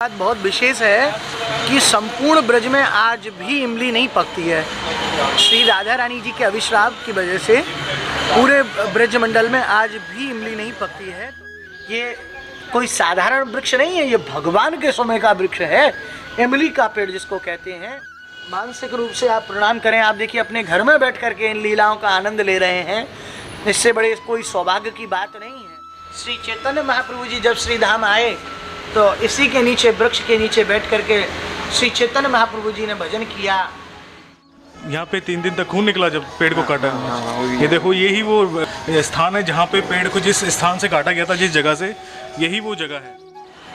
बात बहुत विशेष है कि संपूर्ण ब्रज में आज भी इमली नहीं पकती है। श्री राधा रानी जी के अभिश्राप की वजह से पूरे ब्रज मंडल में आज भी इमली नहीं पकती है। ये कोई साधारण वृक्ष नहीं है, ये भगवान के समय का वृक्ष है, इमली का पेड़ जिसको कहते हैं। मानसिक रूप से आप प्रणाम करें। आप देखिए अपने घर में बैठ करके इन लीलाओं का आनंद ले रहे हैं, इससे बड़े कोई सौभाग्य की बात नहीं है। श्री चैतन्य महाप्रभु जी जब श्री धाम आए तो इसी के नीचे, वृक्ष के नीचे बैठ करके श्री चैतन्य महाप्रभु जी ने भजन किया। यहाँ पे 3 दिन तक खून निकला जब पेड़ को काटा। ये देखो, यही वो स्थान है जहाँ पे पेड़ को जिस स्थान से काटा गया था, जिस जगह से, यही वो जगह है।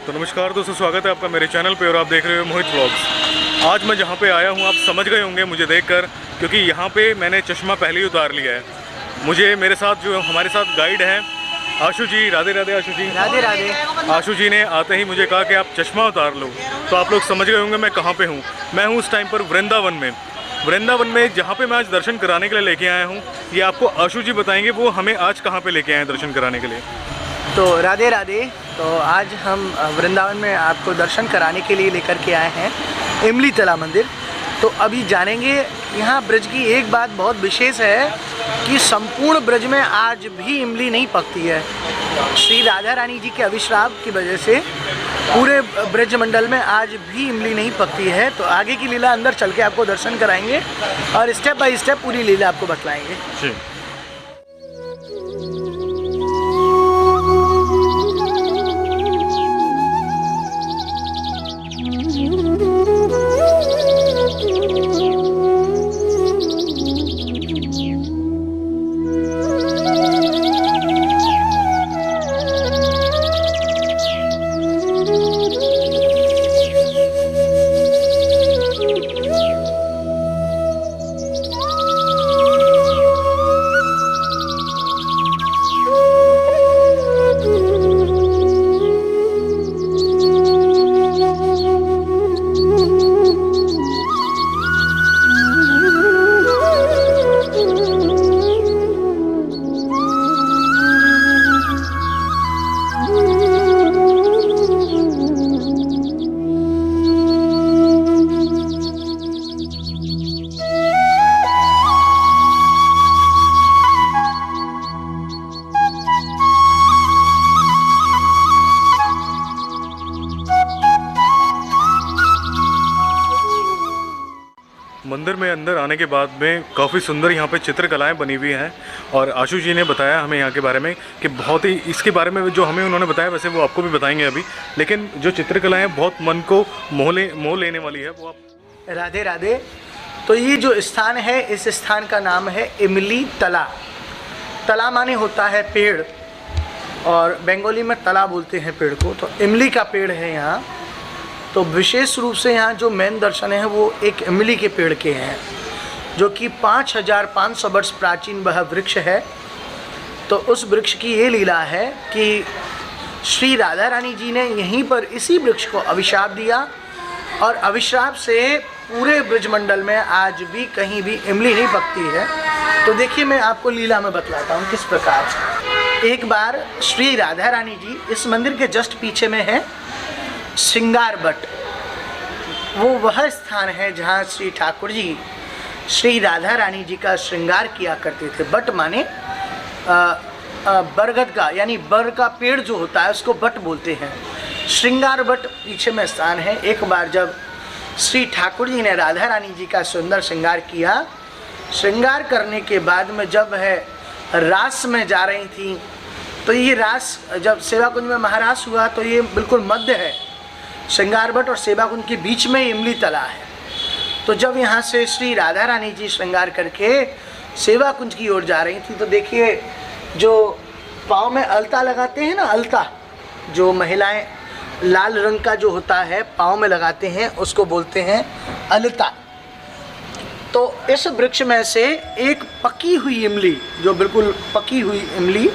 तो नमस्कार दोस्तों, स्वागत है आपका मेरे चैनल पे और आप देख रहे हो मोहित व्लॉग्स। आज मैं जहाँ पे आया हूँ आप समझ गए होंगे मुझे देखकर, क्योंकि यहाँ पे मैंने चश्मा पहले ही उतार लिया है। मुझे मेरे साथ जो हमारे साथ गाइड हैं आशु जी, राधे राधे आशु जी। राधे राधे। आशु जी ने आते ही मुझे कहा कि आप चश्मा उतार लो। तो आप लोग समझ गए होंगे मैं कहाँ पे हूँ। मैं हूँ उस टाइम पर वृंदावन में जहाँ पे मैं आज दर्शन कराने के लिए लेके आया हूँ। ये आपको आशु जी बताएंगे वो हमें आज कहाँ पे लेके आए हैं दर्शन कराने के लिए। तो राधे राधे। तो आज हम वृंदावन में आपको दर्शन कराने के लिए लेकर के आए हैं इमली तला मंदिर। तो अभी जानेंगे, यहाँ ब्रज की एक बात बहुत विशेष है कि संपूर्ण ब्रज में आज भी इमली नहीं पकती है। श्री राधा रानी जी के अभिश्राप की वजह से पूरे ब्रज मंडल में आज भी इमली नहीं पकती है। तो आगे की लीला अंदर चल के आपको दर्शन कराएंगे और स्टेप बाय स्टेप पूरी लीला आपको बतलाएंगे। मंदिर में अंदर आने के बाद में काफ़ी सुंदर यहाँ पे चित्रकलाएं बनी हुई हैं और आशु जी ने बताया हमें यहाँ के बारे में कि बहुत ही, इसके बारे में जो हमें उन्होंने बताया वैसे वो आपको भी बताएंगे अभी, लेकिन जो चित्रकलाएं बहुत मन को मोह लेने वाली है वो आप। राधे राधे। तो ये जो स्थान है, इस स्थान का नाम है इमली तला। तला माने होता है पेड़ और बंगाली में तला बोलते हैं पेड़ को। तो इमली का पेड़ है यहाँ। तो विशेष रूप से यहाँ जो मेन दर्शन है वो एक इमली के पेड़ के हैं, जो कि 5500 वर्ष प्राचीन वह वृक्ष है। तो उस वृक्ष की ये लीला है कि श्री राधा रानी जी ने यहीं पर इसी वृक्ष को अभिशाप दिया और अभिशाप से पूरे ब्रजमंडल में आज भी कहीं भी इमली नहीं पकती है। तो देखिए, मैं आपको लीला में बतलाता हूँ किस प्रकार। एक बार श्री राधा रानी जी, इस मंदिर के जस्ट पीछे में है श्रृंगार बट। वो वह स्थान है जहाँ श्री ठाकुर जी श्री राधा रानी जी का श्रृंगार किया करते थे। बट माने बरगद का, यानी बर का पेड़ जो होता है उसको बट बोलते हैं। श्रृंगार बट पीछे में स्थान है। एक बार जब श्री ठाकुर जी ने राधा रानी जी का सुंदर श्रृंगार किया, श्रृंगार करने के बाद में जब है रास में जा रही थी, तो ये रास जब सेवा कुंज में महारास हुआ तो ये बिल्कुल मध्य है, श्रृंगार बट और सेवा कुंज के बीच में इमली तला है। तो जब यहाँ से श्री राधा रानी जी श्रृंगार करके सेवा कुंज की ओर जा रही थी, तो देखिए जो पाँव में अलता लगाते हैं ना, अलता जो महिलाएं लाल रंग का जो होता है पाँव में लगाते हैं उसको बोलते हैं अलता। तो इस वृक्ष में से एक पकी हुई इमली, जो बिल्कुल पकी हुई इमली,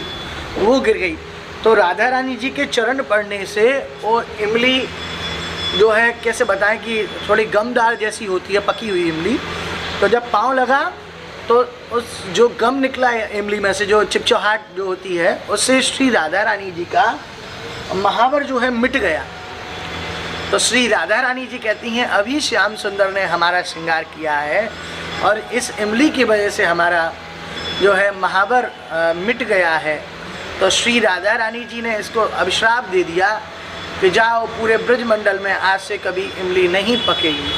वो गिर गई। तो राधा रानी जी के चरण पड़ने से वो इमली जो है, कैसे बताएं कि थोड़ी गमदार जैसी होती है पकी हुई इमली। तो जब पाँव लगा तो उस जो गम निकला है इमली में से, जो चिपचिहाहट जो होती है, उससे श्री राधा रानी जी का महावर जो है मिट गया। तो श्री राधा रानी जी कहती हैं अभी श्याम सुंदर ने हमारा श्रृंगार किया है और इस इमली की वजह से हमारा जो है महावर मिट गया है। तो श्री राधा रानी जी ने इसको अभिश्राप दे दिया कि जाओ पूरे ब्रजमंडल में आज से कभी इमली नहीं पकेगी।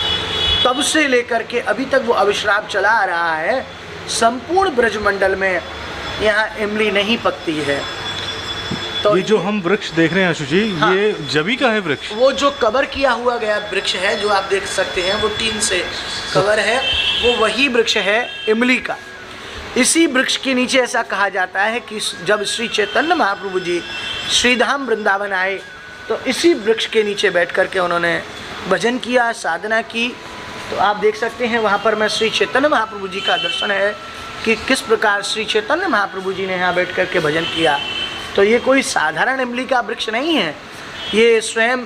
तब से लेकर के अभी तक वो अभिश्राप चला आ रहा है, संपूर्ण ब्रजमंडल में यहाँ इमली नहीं पकती है। तो ये जो हम वृक्ष देख रहे हैं आशु जी, हाँ, ये जबी का है वृक्ष? वो जो कवर किया हुआ गया वृक्ष है जो आप देख सकते हैं, वो टीन से कवर है, वो वही वृक्ष है इमली का। इसी वृक्ष के नीचे ऐसा कहा जाता है कि जब श्री चैतन्य महाप्रभु जी श्रीधाम वृंदावन आए तो इसी वृक्ष के नीचे बैठ कर के उन्होंने भजन किया, साधना की। तो आप देख सकते हैं वहाँ पर मैं श्री चैतन्य महाप्रभु जी का दर्शन है कि किस प्रकार श्री चैतन्य महाप्रभु जी ने यहाँ बैठ कर के भजन किया। तो ये कोई साधारण इमली का वृक्ष नहीं है, ये स्वयं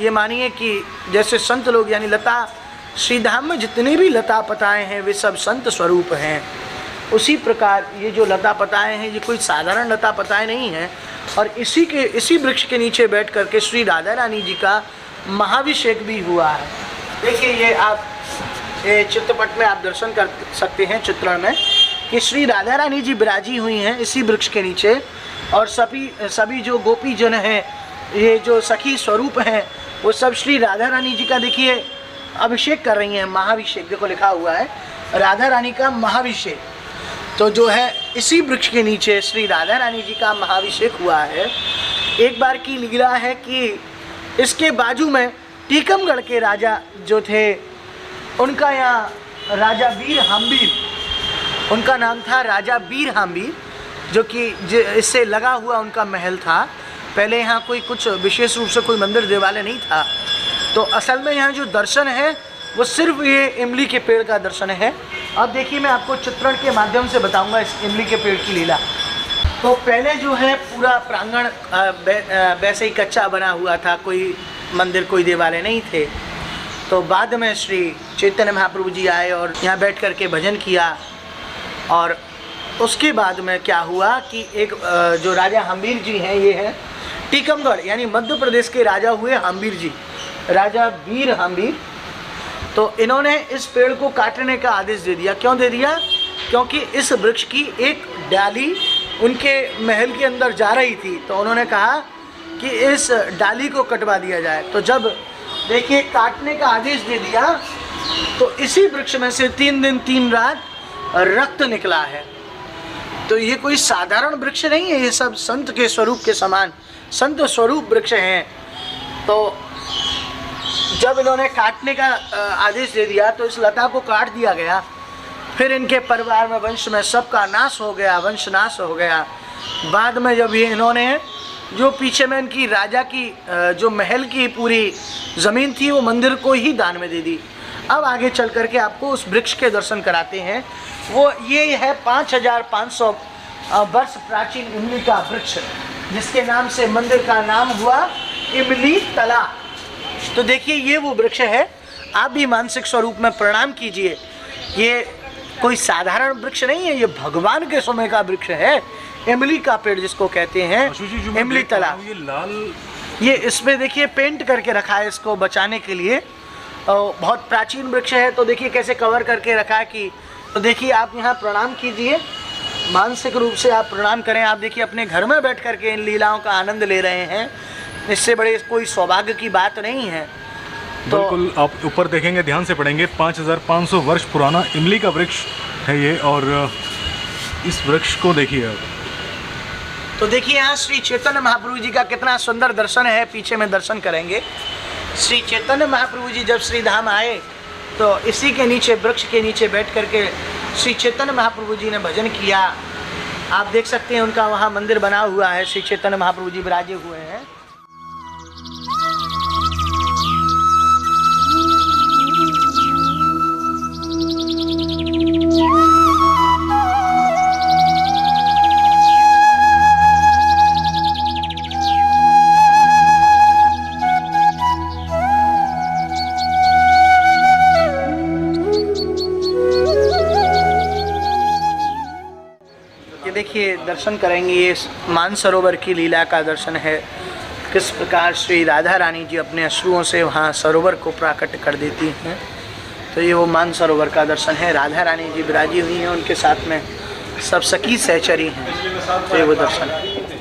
ये मानिए कि जैसे संत लोग यानी लता श्रीधाम में जितनी भी लता पताएँ हैं वे सब संत स्वरूप हैं, उसी प्रकार ये जो लता पताएँ हैं ये कोई साधारण लता पताएँ नहीं हैं। और इसी वृक्ष के नीचे बैठ कर के श्री राधा रानी जी का महाभिषेक भी हुआ है। देखिए ये आप ये चित्रपट में आप दर्शन कर सकते हैं चित्रण में कि श्री राधा रानी जी विराजी हुई हैं इसी वृक्ष के नीचे और सभी जो गोपी जन हैं, ये जो सखी स्वरूप हैं, वो सब श्री राधा रानी जी का देखिए अभिषेक कर रही हैं, महाभिषेक। देखो लिखा हुआ है राधा रानी का महाभिषेक। तो जो है इसी वृक्ष के नीचे श्री राधा रानी जी का महाभिषेक हुआ है। एक बार की लीला है कि इसके बाजू में टीकमगढ़ के राजा जो थे उनका यहाँ राजा बीर हाम्बीर, उनका नाम था राजा बीर हाम्बीर, जो कि इससे लगा हुआ उनका महल था। पहले यहाँ कोई कुछ विशेष रूप से कोई मंदिर देवालय नहीं था। तो असल में यहाँ जो दर्शन है वो सिर्फ ये इमली के पेड़ का दर्शन है। अब देखिए मैं आपको चित्रण के माध्यम से बताऊंगा इस इमली के पेड़ की लीला। तो पहले जो है पूरा प्रांगण वैसे ही कच्चा बना हुआ था, कोई मंदिर कोई देवालय नहीं थे। तो बाद में श्री चैतन्य महाप्रभु जी आए और यहाँ बैठ कर के भजन किया। और उसके बाद में क्या हुआ कि एक जो राजा हाम्बीर जी हैं, ये हैं टीकमगढ़ यानी मध्य प्रदेश के राजा हुए हाम्बीर जी, राजा बीर हाम्बीर। तो इन्होंने इस पेड़ को काटने का आदेश दे दिया। क्यों दे दिया? क्योंकि इस वृक्ष की एक डाली उनके महल के अंदर जा रही थी। तो उन्होंने कहा कि इस डाली को कटवा दिया जाए। तो जब देखिए काटने का आदेश दे दिया तो इसी वृक्ष में से 3 दिन 3 रात रक्त निकला है। तो ये कोई साधारण वृक्ष नहीं है, ये सब संत के स्वरूप के समान संत स्वरूप वृक्ष हैं। तो जब इन्होंने काटने का आदेश दे दिया तो इस लता को काट दिया गया। फिर इनके परिवार में वंश में सबका नाश हो गया, वंश नाश हो गया। बाद में जब ये इन्होंने जो पीछे में इनकी राजा की जो महल की पूरी ज़मीन थी वो मंदिर को ही दान में दे दी। अब आगे चल कर के आपको उस वृक्ष के दर्शन कराते हैं। वो ये है 5500 वर्ष प्राचीन इमली का वृक्ष, जिसके नाम से मंदिर का नाम हुआ इमली तला। तो देखिए ये वो वृक्ष है, आप भी मानसिक स्वरूप में प्रणाम कीजिए। ये कोई साधारण वृक्ष नहीं है, ये भगवान के समय का वृक्ष है, इमली का पेड़ जिसको कहते हैं इमली तला। ये लाल, ये इसमें देखिए पेंट करके रखा है इसको बचाने के लिए। बहुत प्राचीन वृक्ष है। तो देखिए कैसे कवर करके रखा है कि तो देखिए आप यहाँ प्रणाम कीजिए, मानसिक रूप से आप प्रणाम करें। आप देखिए अपने घर में बैठ करके इन लीलाओं का आनंद ले रहे हैं, इससे बड़े कोई सौभाग्य की बात नहीं है। तो बिल्कुल आप ऊपर देखेंगे, ध्यान से पढ़ेंगे, 5500 वर्ष पुराना इमली का वृक्ष है ये। और इस वृक्ष को देखिए आप। तो देखिए यहाँ श्री चैतन्य महाप्रभु जी का कितना सुंदर दर्शन है, पीछे में दर्शन करेंगे। श्री चैतन्य महाप्रभु जी जब श्री धाम आए तो इसी के नीचे वृक्ष के नीचे बैठ करके श्री चैतन्य महाप्रभु जी ने भजन किया। आप देख सकते हैं उनका वहाँ मंदिर बना हुआ है, श्री चैतन्य महाप्रभु जी विराजे हुए हैं। देखिए दर्शन करेंगे, ये मानसरोवर की लीला का दर्शन है। किस प्रकार श्री राधा रानी जी अपने अश्रुओं से वहाँ सरोवर को प्राकट कर देती हैं। तो ये वो मान सरोवर का दर्शन है। राधा रानी जी विराजी हुई हैं, उनके साथ में सब सखी सहचरी हैं। तो ये वो दर्शन है।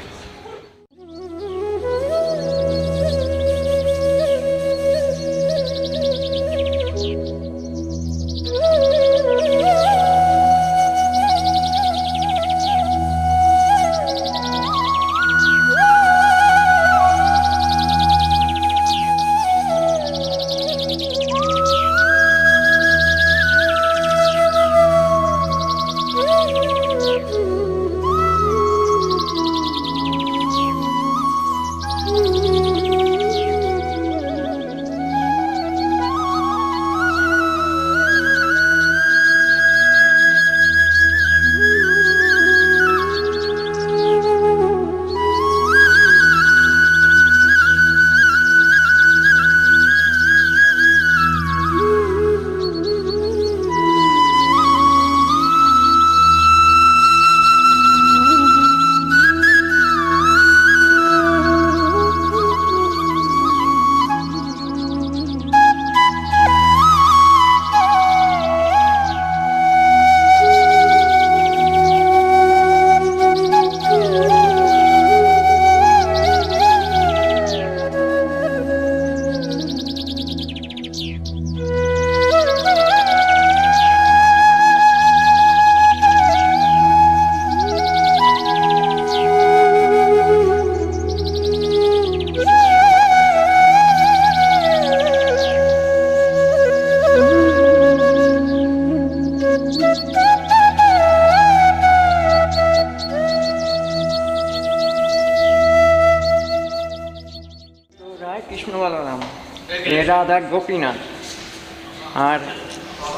ये राधा गोपीनाथ। और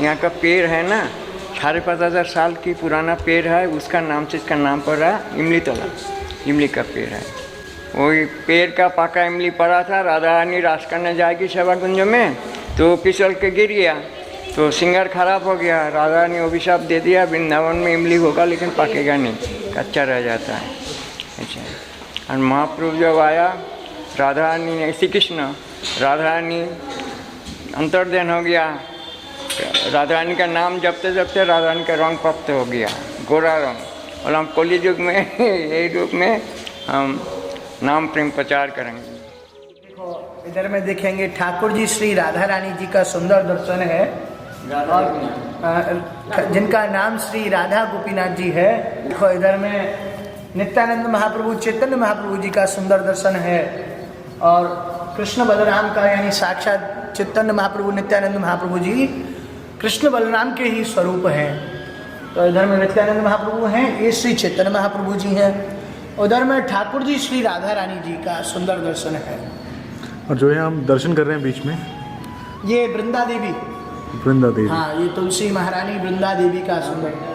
यहाँ का पेड़ है ना 5,500 साल की पुराना पेड़ है, उसका नाम से इसका नाम पड़ा इमली तला। इमली का पेड़ है, वही पेड़ का पाका इमली पड़ा था। राधा रानी रास करने जाएगी सेवा कुंज में, तो फिसल के गिर गया, तो सिंगार खराब हो गया। राधा रानी अभिशाप दे दिया, वृंदावन में इमली होगा लेकिन पकेगा नहीं, कच्चा रह जाता है। अच्छा, और महाप्रभु जब आया, राधा रानी ने, श्री कृष्ण, राधा रानी अंतर्ध्यान हो गया। राधा रानी का नाम जपते जपते राधा रानी का रंग प्राप्त हो गया, गोरा रंग। और हम कली युग में यही रूप में हम नाम प्रेम प्रचार करेंगे। देखो इधर में देखेंगे ठाकुर जी श्री राधा रानी जी का सुंदर दर्शन है, और जिनका नाम श्री राधा गोपीनाथ जी है। देखो इधर में नित्यानंद महाप्रभु, चैतन्य महाप्रभु जी का सुंदर दर्शन है, और कृष्ण बलराम का, यानी साक्षात चैतन्य महाप्रभु, नित्यानंद महाप्रभु जी कृष्ण बलराम के ही स्वरूप हैं। तो इधर में नित्यानंद महाप्रभु हैं, ये श्री चैतन्य महाप्रभु जी हैं। उधर में ठाकुर जी श्री राधा रानी जी का सुंदर दर्शन है। और जो है हम दर्शन कर रहे हैं बीच में, ये वृंदा देवी, वृंदा देवी, हाँ, ये तुलसी महारानी वृंदा देवी का सुंदर।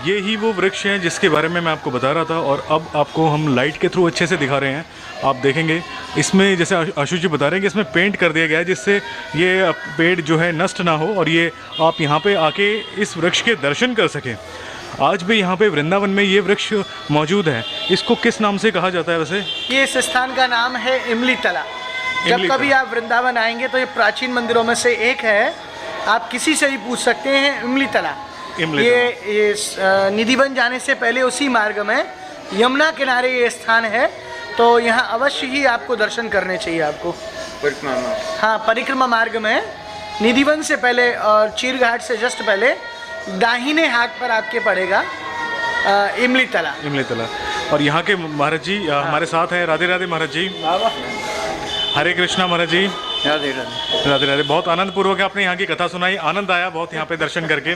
ये ही वो वृक्ष हैं जिसके बारे में मैं आपको बता रहा था, और अब आपको हम लाइट के थ्रू अच्छे से दिखा रहे हैं। आप देखेंगे इसमें, जैसे आशुष जी बता रहे हैं कि इसमें पेंट कर दिया गया है जिससे ये पेड़ जो है नष्ट ना हो, और ये आप यहाँ पे आके इस वृक्ष के दर्शन कर सकें। आज भी यहाँ पे वृंदावन में ये वृक्ष मौजूद है। इसको किस नाम से कहा जाता है वैसे? ये इस स्थान का नाम है इमली तला। जब कभी आप वृंदावन आएंगे तो ये प्राचीन मंदिरों में से एक है, आप किसी से भी पूछ सकते हैं। इमली तला, इमली ये निधिवन जाने से पहले उसी मार्ग में यमुना किनारे ये स्थान है, तो यहाँ अवश्य ही आपको दर्शन करने चाहिए आपको। हाँ, परिक्रमा मार्ग में निधिवन से पहले और चीरघाट से जस्ट पहले दाहिने हाथ पर आपके पड़ेगा इमली तला। इमली तला। और यहाँ के महाराज जी हमारे साथ हैं। राधे राधे महाराज जी। हरे कृष्णा महाराज जी। राधे राधे। राधे राधे। बहुत आनंद पूर्वक आपने यहाँ की कथा सुनाई, आनंद आया बहुत यहाँ पे दर्शन करके।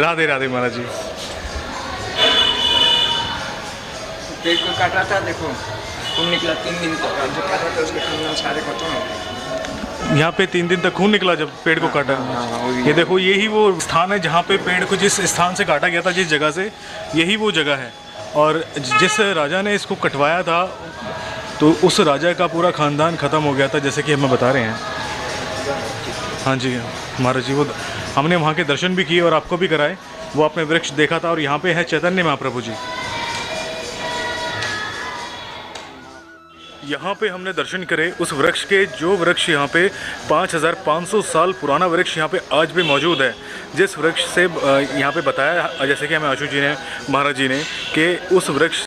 राधे राधे महाराज जी। पेड़ को काटा था, देखो खून निकला 3 दिन तक, जो काटा था उसके खून सारे खत्म हो गए। यहाँ पे 3 दिन तक खून निकला जब पेड़ को काटा। ये देखो, यही वो स्थान है जहाँ पे पेड़ को जिस स्थान से काटा गया था, जिस जगह से, यही वो जगह है। और जिस राजा ने इसको कटवाया था तो उस राजा का पूरा खानदान ख़त्म हो गया था, जैसे कि हमें बता रहे हैं। हाँ जी महाराज जी, वो हमने वहाँ के दर्शन भी किए और आपको भी कराए। वो आपने वृक्ष देखा था और यहाँ पे है चैतन्य महाप्रभु जी। यहाँ पे हमने दर्शन करे उस वृक्ष के, जो वृक्ष यहाँ पे 5500 साल पुराना वृक्ष यहाँ पे आज भी मौजूद है। जिस वृक्ष से यहाँ पे बताया, जैसे कि हमें आशु जी ने, महाराज जी ने, कि उस वृक्ष